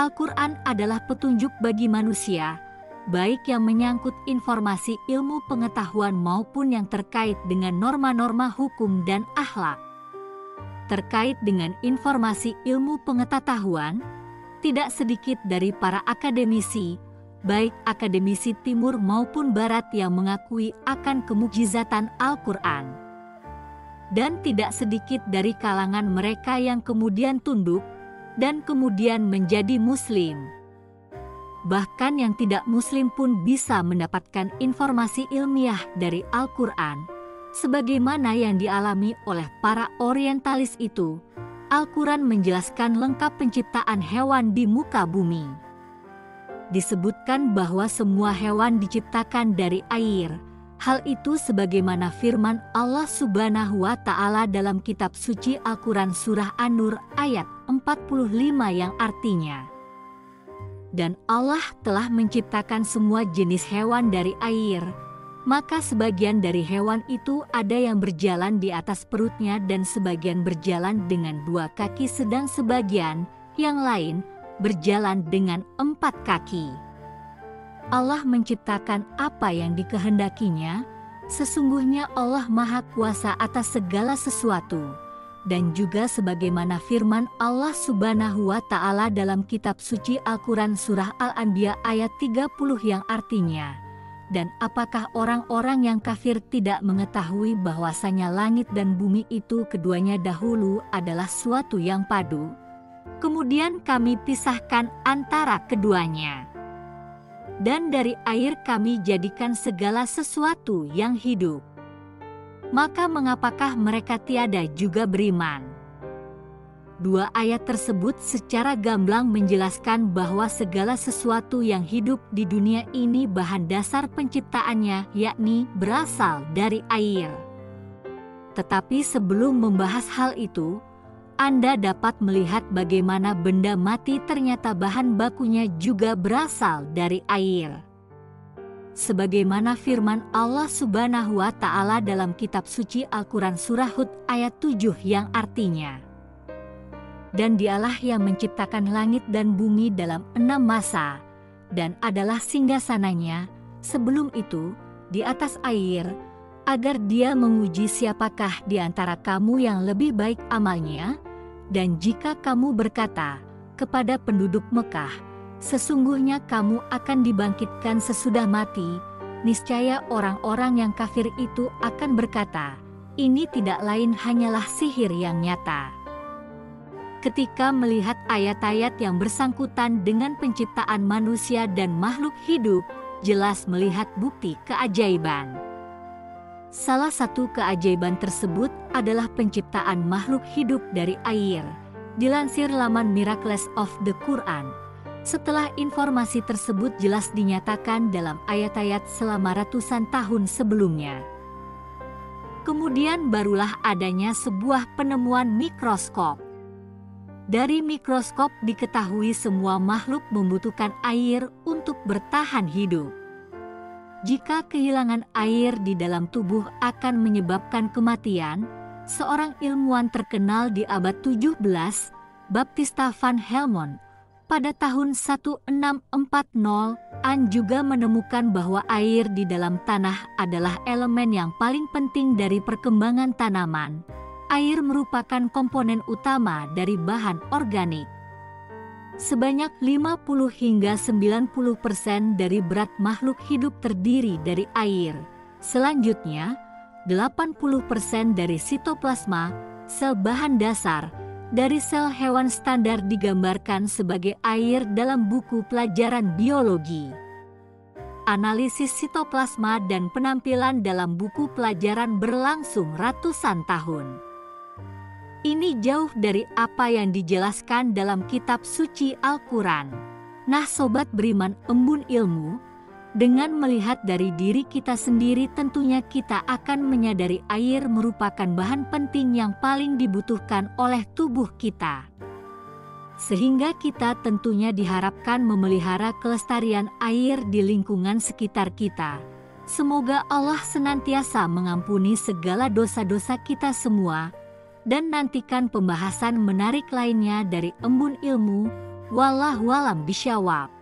Al-Quran adalah petunjuk bagi manusia, baik yang menyangkut informasi ilmu pengetahuan maupun yang terkait dengan norma-norma hukum dan akhlak. Terkait dengan informasi ilmu pengetahuan, tidak sedikit dari para akademisi, baik akademisi timur maupun barat yang mengakui akan kemukjizatan Al-Quran. Dan tidak sedikit dari kalangan mereka yang kemudian tunduk dan kemudian menjadi muslim. Bahkan yang tidak muslim pun bisa mendapatkan informasi ilmiah dari Al-Quran, sebagaimana yang dialami oleh para orientalis itu. Al-Quran menjelaskan lengkap penciptaan hewan di muka bumi. Disebutkan bahwa semua hewan diciptakan dari air. Hal itu sebagaimana firman Allah Subhanahu wa Ta'ala dalam kitab suci Al-Quran surah An-Nur ayat 45 yang artinya, "Dan Allah telah menciptakan semua jenis hewan dari air, maka sebagian dari hewan itu ada yang berjalan di atas perutnya dan sebagian berjalan dengan 2 kaki sedang sebagian yang lain berjalan dengan 4 kaki. Allah menciptakan apa yang dikehendakinya, sesungguhnya Allah Maha Kuasa atas segala sesuatu." Dan juga sebagaimana firman Allah Subhanahu wa Ta'ala dalam kitab suci Al-Quran surah Al-Anbiya ayat 30 yang artinya, "Dan apakah orang-orang yang kafir tidak mengetahui bahwasanya langit dan bumi itu keduanya dahulu adalah suatu yang padu? Kemudian kami pisahkan antara keduanya. Dan dari air kami jadikan segala sesuatu yang hidup. Maka mengapakah mereka tiada juga beriman?" 2 ayat tersebut secara gamblang menjelaskan bahwa segala sesuatu yang hidup di dunia ini bahan dasar penciptaannya yakni berasal dari air. Tetapi sebelum membahas hal itu, Anda dapat melihat bagaimana benda mati ternyata bahan bakunya juga berasal dari air. Sebagaimana firman Allah Subhanahu wa Ta'ala dalam kitab suci Al-Quran surah Hud ayat 7 yang artinya, "Dan dialah yang menciptakan langit dan bumi dalam 6 masa, dan adalah singgasananya sebelum itu di atas air, agar dia menguji siapakah di antara kamu yang lebih baik amalnya. Dan jika kamu berkata kepada penduduk Mekah, sesungguhnya kamu akan dibangkitkan sesudah mati, niscaya orang-orang yang kafir itu akan berkata, ini tidak lain hanyalah sihir yang nyata." Ketika melihat ayat-ayat yang bersangkutan dengan penciptaan manusia dan makhluk hidup, jelas melihat bukti keajaiban. Salah satu keajaiban tersebut adalah penciptaan makhluk hidup dari air. Dilansir laman Miracles of the Quran, setelah informasi tersebut jelas dinyatakan dalam ayat-ayat selama ratusan tahun sebelumnya. Kemudian barulah adanya sebuah penemuan mikroskop. Dari mikroskop diketahui semua makhluk membutuhkan air untuk bertahan hidup. Jika kehilangan air di dalam tubuh akan menyebabkan kematian, seorang ilmuwan terkenal di abad 17, Baptista van Helmont, pada tahun 1640-an juga menemukan bahwa air di dalam tanah adalah elemen yang paling penting dari perkembangan tanaman. Air merupakan komponen utama dari bahan organik. Sebanyak 50 hingga 90% dari berat makhluk hidup terdiri dari air. Selanjutnya, 80% dari sitoplasma, sel bahan dasar, dari sel hewan standar digambarkan sebagai air dalam buku pelajaran biologi. Analisis sitoplasma dan penampilan dalam buku pelajaran berlangsung ratusan tahun. Ini jauh dari apa yang dijelaskan dalam kitab suci Al-Quran. Nah sobat beriman embun ilmu, dengan melihat dari diri kita sendiri tentunya kita akan menyadari air merupakan bahan penting yang paling dibutuhkan oleh tubuh kita. Sehingga kita tentunya diharapkan memelihara kelestarian air di lingkungan sekitar kita. Semoga Allah senantiasa mengampuni segala dosa-dosa kita semua, dan nantikan pembahasan menarik lainnya dari embun ilmu. Wallahualam bisyawab.